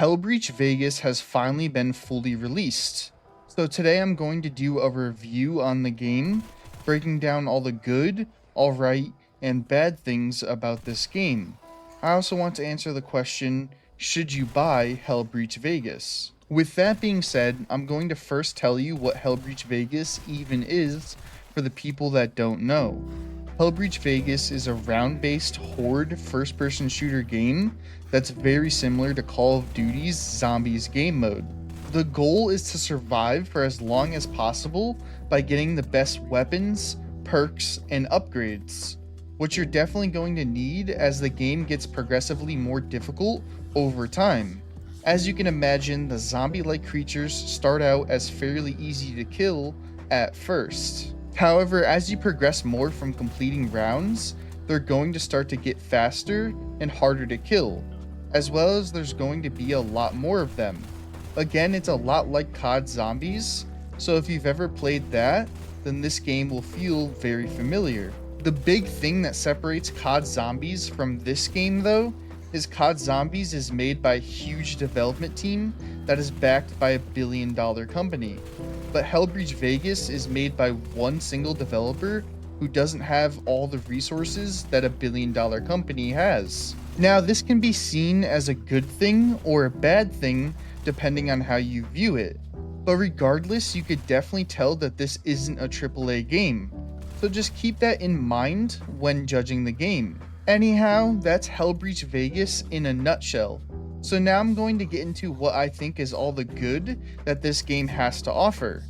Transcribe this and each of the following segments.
Hellbreach Vegas has finally been fully released. So today I'm going to do a review on the game, breaking down all the good, alright, and bad things about this game. I also want to answer the question, should you buy Hellbreach Vegas? With that being said, I'm going to first tell you what Hellbreach Vegas even is for the people that don't know. Hellbreach Vegas is a round-based horde first-person shooter game that's very similar to Call of Duty's Zombies game mode. The goal is to survive for as long as possible by getting the best weapons, perks, and upgrades, which you're definitely going to need as the game gets progressively more difficult over time. As you can imagine, the zombie-like creatures start out as fairly easy to kill at first. However, as you progress more from completing rounds, they're going to start to get faster and harder to kill, as well as there's going to be a lot more of them. Again, it's a lot like COD Zombies, so if you've ever played that, then this game will feel very familiar. The big thing that separates COD Zombies from this game though, is COD Zombies is made by a huge development team that is backed by $1 billion company. But Hellbreach Vegas is made by one single developer who doesn't have all the resources that $1 billion company has. Now, this can be seen as a good thing or a bad thing depending on how you view it. But regardless, you could definitely tell that this isn't a AAA game. So just keep that in mind when judging the game. Anyhow, that's Hellbreach Vegas in a nutshell. So now I'm going to get into what I think is all the good that this game has to offer.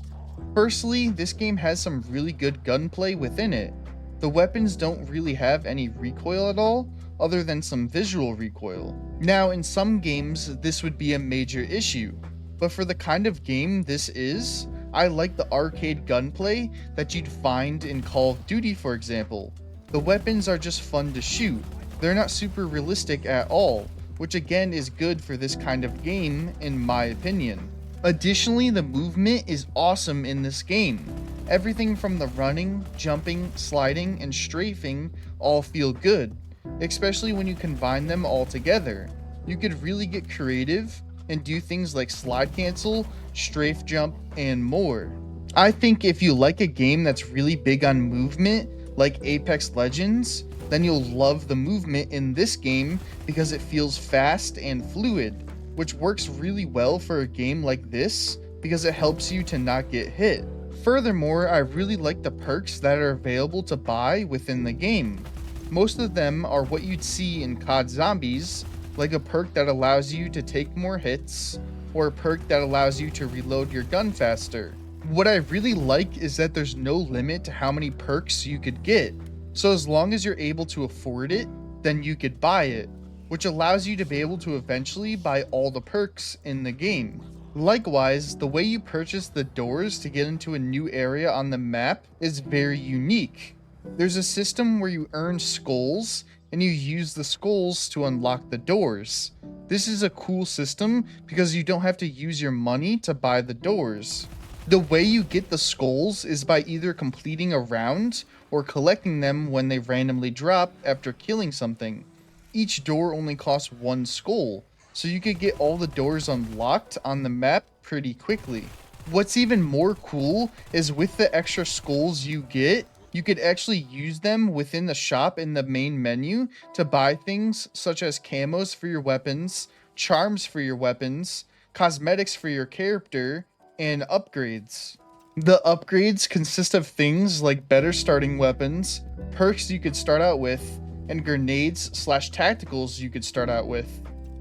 Firstly, this game has some really good gunplay within it. The weapons don't really have any recoil at all, other than some visual recoil. Now, in some games, this would be a major issue, but for the kind of game this is, I like the arcade gunplay that you'd find in Call of Duty, for example. The weapons are just fun to shoot. They're not super realistic at all, which again is good for this kind of game in my opinion. Additionally, the movement is awesome in this game. Everything from the running, jumping, sliding, and strafing all feel good, especially when you combine them all together. You could really get creative and do things like slide cancel, strafe jump, and more. I think if you like a game that's really big on movement, like Apex Legends, then you'll love the movement in this game because it feels fast and fluid, which works really well for a game like this because it helps you to not get hit. Furthermore, I really like the perks that are available to buy within the game. Most of them are what you'd see in COD Zombies, like a perk that allows you to take more hits, or a perk that allows you to reload your gun faster. What I really like is that there's no limit to how many perks you could get. So as long as you're able to afford it, then you could buy it, which allows you to be able to eventually buy all the perks in the game. Likewise, the way you purchase the doors to get into a new area on the map is very unique. There's a system where you earn skulls and you use the skulls to unlock the doors. This is a cool system because you don't have to use your money to buy the doors. The way you get the skulls is by either completing a round or collecting them when they randomly drop after killing something. Each door only costs 1 skull, so you could get all the doors unlocked on the map pretty quickly. What's even more cool is with the extra skulls you get, you could actually use them within the shop in the main menu to buy things such as camos for your weapons, charms for your weapons, cosmetics for your character, and upgrades. The upgrades consist of things like better starting weapons, perks you could start out with, and grenades/tacticals you could start out with.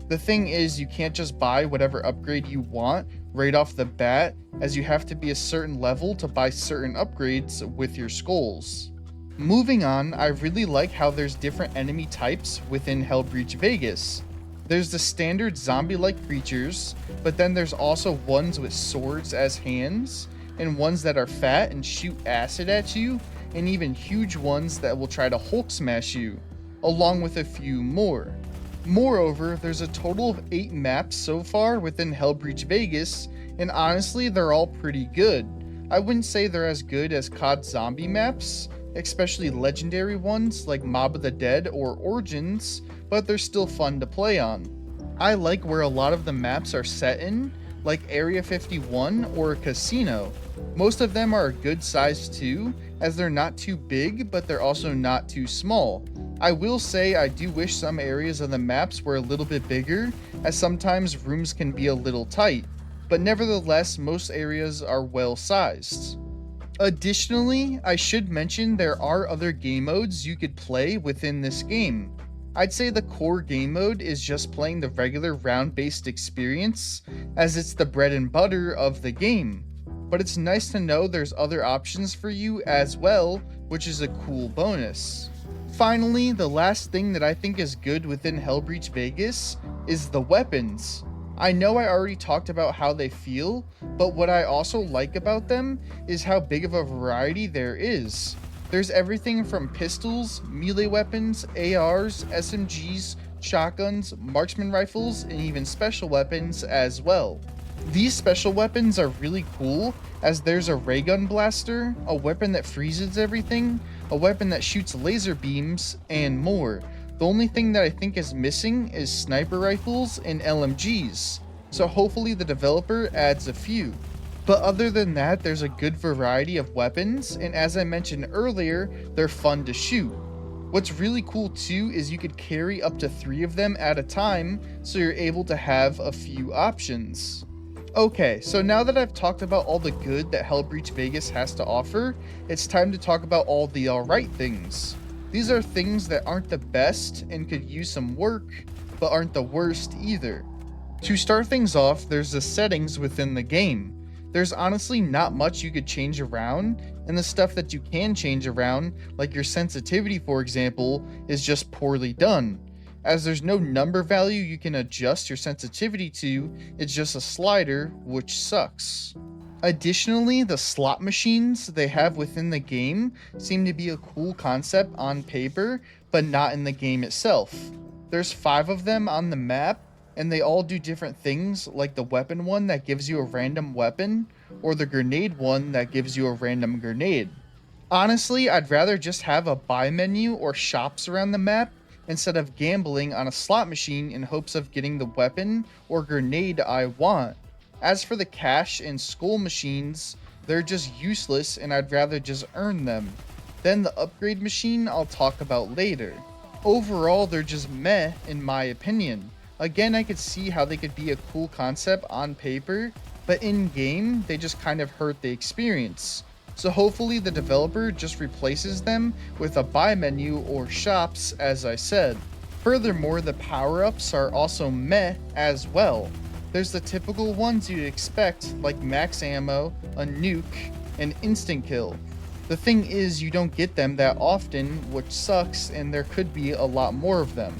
The thing is, you can't just buy whatever upgrade you want right off the bat, as you have to be a certain level to buy certain upgrades with your skulls. Moving on, I really like how there's different enemy types within Hellbreach Vegas. There's the standard zombie-like creatures, but then there's also ones with swords as hands, and ones that are fat and shoot acid at you, and even huge ones that will try to Hulk smash you, along with a few more. Moreover, there's a total of 8 maps so far within Hellbreach Vegas, and honestly, they're all pretty good. I wouldn't say they're as good as COD zombie maps, especially legendary ones like Mob of the Dead or Origins, but they're still fun to play on. I like where a lot of the maps are set in, like Area 51 or a casino. Most of them are a good size too, as they're not too big, but they're also not too small. I will say I do wish some areas of the maps were a little bit bigger, as sometimes rooms can be a little tight, but nevertheless most areas are well sized. Additionally, I should mention there are other game modes you could play within this game. I'd say the core game mode is just playing the regular round-based experience, as it's the bread and butter of the game. But it's nice to know there's other options for you as well, which is a cool bonus. Finally, the last thing that I think is good within Hellbreach Vegas is the weapons. I know I already talked about how they feel, but what I also like about them is how big of a variety there is. There's everything from pistols, melee weapons, ARs, SMGs, shotguns, marksman rifles, and even special weapons as well. These special weapons are really cool, as there's a ray gun blaster, a weapon that freezes everything, a weapon that shoots laser beams, and more. The only thing that I think is missing is sniper rifles and LMGs, so hopefully the developer adds a few. But other than that, there's a good variety of weapons, and as I mentioned earlier, they're fun to shoot. What's really cool too is you could carry up to 3 of them at a time, so you're able to have a few options. Okay, so now that I've talked about all the good that Hellbreach Vegas has to offer, it's time to talk about all the alright things. These are things that aren't the best and could use some work, but aren't the worst either. To start things off, there's the settings within the game. There's honestly not much you could change around, and the stuff that you can change around, like your sensitivity for example, is just poorly done. As there's no number value you can adjust your sensitivity to, it's just a slider, which sucks. Additionally, the slot machines they have within the game seem to be a cool concept on paper, but not in the game itself. There's 5 of them on the map, and they all do different things, like the weapon one that gives you a random weapon, or the grenade one that gives you a random grenade. Honestly, I'd rather just have a buy menu or shops around the map, instead of gambling on a slot machine in hopes of getting the weapon or grenade I want. As for the cash and skull machines, they're just useless and I'd rather just earn them. Then the upgrade machine I'll talk about later. Overall, they're just meh in my opinion. Again, I could see how they could be a cool concept on paper, but in game, they just kind of hurt the experience. So hopefully the developer just replaces them with a buy menu or shops, as I said. Furthermore, the power-ups are also meh as well. There's the typical ones you'd expect, like max ammo, a nuke, and instant kill. The thing is, you don't get them that often, which sucks, and there could be a lot more of them.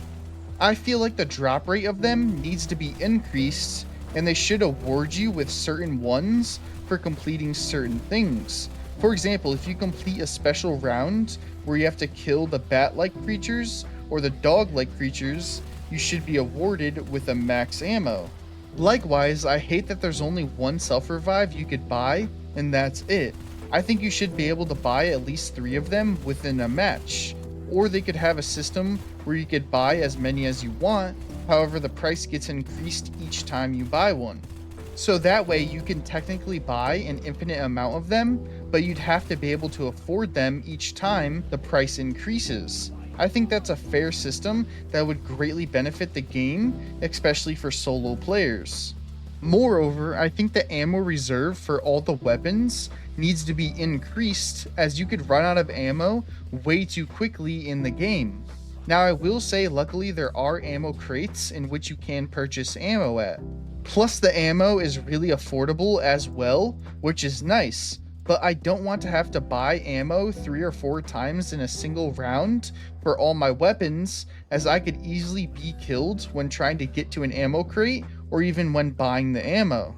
I feel like the drop rate of them needs to be increased, and they should award you with certain ones for completing certain things. For example, if you complete a special round where you have to kill the bat-like creatures or the dog-like creatures, you should be awarded with a max ammo. Likewise, I hate that there's only one self-revive you could buy, and that's it. I think you should be able to buy at least 3 of them within a match. Or they could have a system where you could buy as many as you want, however the price gets increased each time you buy one. So that way you can technically buy an infinite amount of them, but you'd have to be able to afford them each time the price increases. I think that's a fair system that would greatly benefit the game, especially for solo players. Moreover, I think the ammo reserve for all the weapons needs to be increased, as you could run out of ammo way too quickly in the game. Now I will say luckily there are ammo crates in which you can purchase ammo at. Plus the ammo is really affordable as well, which is nice. But I don't want to have to buy ammo 3 or 4 times in a single round for all my weapons, as I could easily be killed when trying to get to an ammo crate or even when buying the ammo.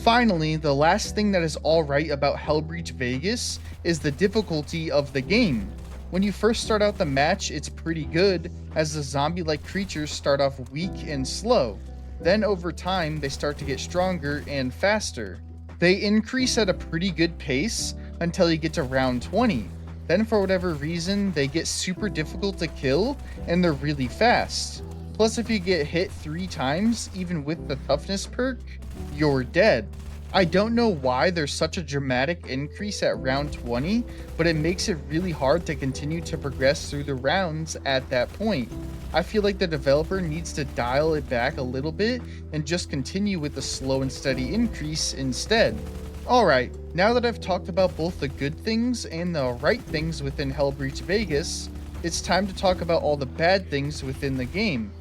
Finally, the last thing that is alright about Hellbreach Vegas is the difficulty of the game. When you first start out the match, it's pretty good, as the zombie-like creatures start off weak and slow. Then over time, they start to get stronger and faster. They increase at a pretty good pace until you get to round 20. Then for whatever reason, they get super difficult to kill and they're really fast. Plus, if you get hit 3 times, even with the toughness perk, you're dead. I don't know why there's such a dramatic increase at round 20, but it makes it really hard to continue to progress through the rounds at that point. I feel like the developer needs to dial it back a little bit and just continue with the slow and steady increase instead. Alright, now that I've talked about both the good things and the right things within Hellbreach Vegas, it's time to talk about all the bad things within the game.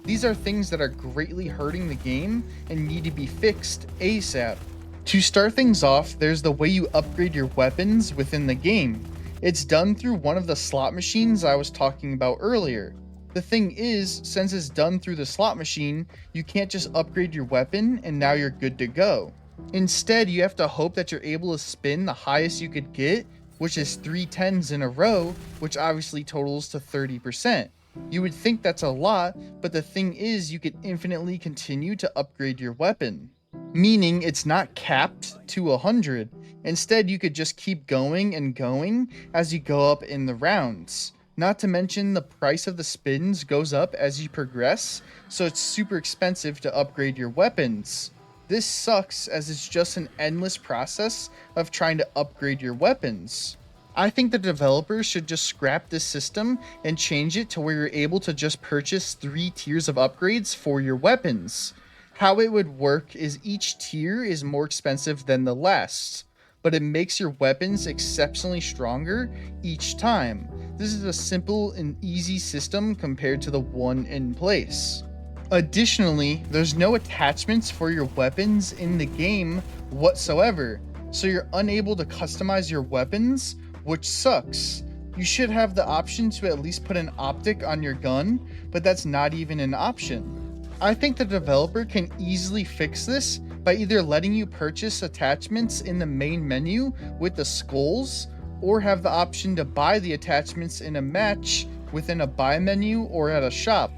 These are things that are greatly hurting the game and need to be fixed ASAP. To start things off, there's the way you upgrade your weapons within the game. It's done through one of the slot machines I was talking about earlier. The thing is, since it's done through the slot machine, you can't just upgrade your weapon and now you're good to go. Instead, you have to hope that you're able to spin the highest you could get, which is 3 10s in a row, which obviously totals to 30%. You would think that's a lot, but the thing is you could infinitely continue to upgrade your weapon. Meaning it's not capped to 100. Instead, you could just keep going and going as you go up in the rounds. Not to mention the price of the spins goes up as you progress, so it's super expensive to upgrade your weapons. This sucks as it's just an endless process of trying to upgrade your weapons. I think the developers should just scrap this system and change it to where you're able to just purchase 3 tiers of upgrades for your weapons. How it would work is each tier is more expensive than the last, but it makes your weapons exceptionally stronger each time. This is a simple and easy system compared to the one in place. Additionally, there's no attachments for your weapons in the game whatsoever, so you're unable to customize your weapons, which sucks. You should have the option to at least put an optic on your gun, but that's not even an option. I think the developer can easily fix this by either letting you purchase attachments in the main menu with the skulls, or have the option to buy the attachments in a match within a buy menu or at a shop.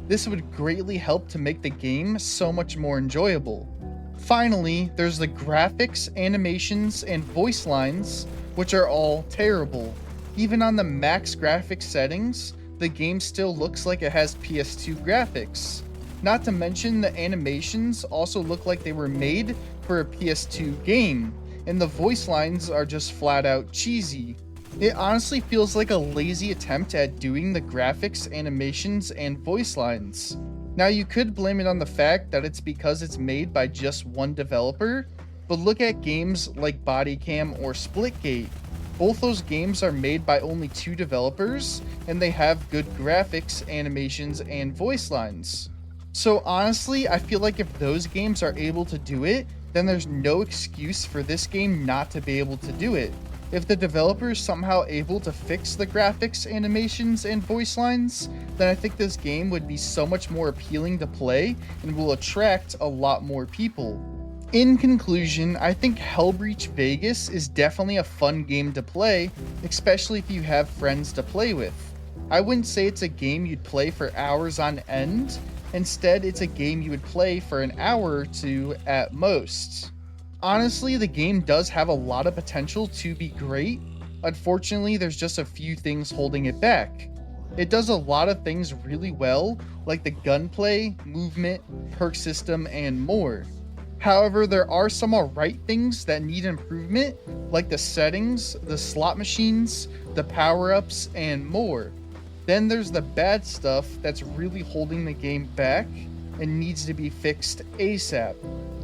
This would greatly help to make the game so much more enjoyable. Finally, there's the graphics, animations, and voice lines, which are all terrible. Even on the max graphics settings, the game still looks like it has PS2 graphics. Not to mention the animations also look like they were made for a PS2 game, and the voice lines are just flat out cheesy. It honestly feels like a lazy attempt at doing the graphics, animations, and voice lines. Now you could blame it on the fact that it's because it's made by just one developer, but look at games like Bodycam or Splitgate. Both those games are made by only 2 developers, and they have good graphics, animations, and voice lines. So honestly, I feel like if those games are able to do it, then there's no excuse for this game not to be able to do it. If the developer is somehow able to fix the graphics, animations, and voice lines, then I think this game would be so much more appealing to play and will attract a lot more people. In conclusion, I think Hellbreach Vegas is definitely a fun game to play, especially if you have friends to play with. I wouldn't say it's a game you'd play for hours on end. Instead, it's a game you would play for an hour or 2 at most. Honestly, the game does have a lot of potential to be great. Unfortunately, there's just a few things holding it back. It does a lot of things really well, like the gunplay, movement, perk system, and more. However, there are some alright things that need improvement, like the settings, the slot machines, the power-ups, and more. Then there's the bad stuff that's really holding the game back and needs to be fixed ASAP.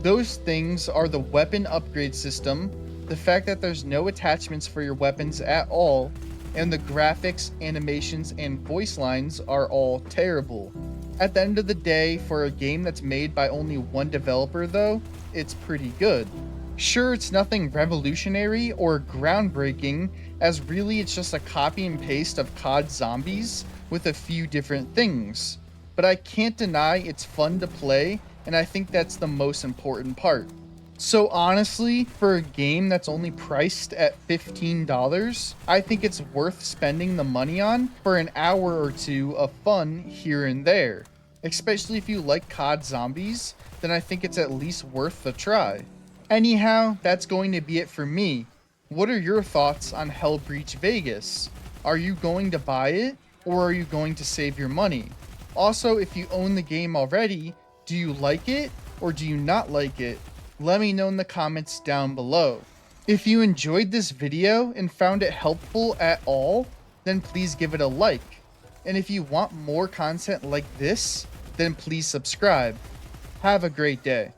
Those things are the weapon upgrade system, the fact that there's no attachments for your weapons at all, and the graphics, animations, and voice lines are all terrible. At the end of the day, for a game that's made by only one developer though, it's pretty good. Sure, it's nothing revolutionary or groundbreaking, as really it's just a copy and paste of COD Zombies with a few different things. But I can't deny it's fun to play, and I think that's the most important part. So honestly, for a game that's only priced at $15, I think it's worth spending the money on for an hour or 2 of fun here and there. Especially if you like COD Zombies, then I think it's at least worth the try. Anyhow, that's going to be it for me. What are your thoughts on Hellbreach Vegas? Are you going to buy it, or are you going to save your money? Also, if you own the game already, do you like it or do you not like it? Let me know in the comments down below. If you enjoyed this video and found it helpful at all, then please give it a like. And if you want more content like this, then please subscribe. Have a great day.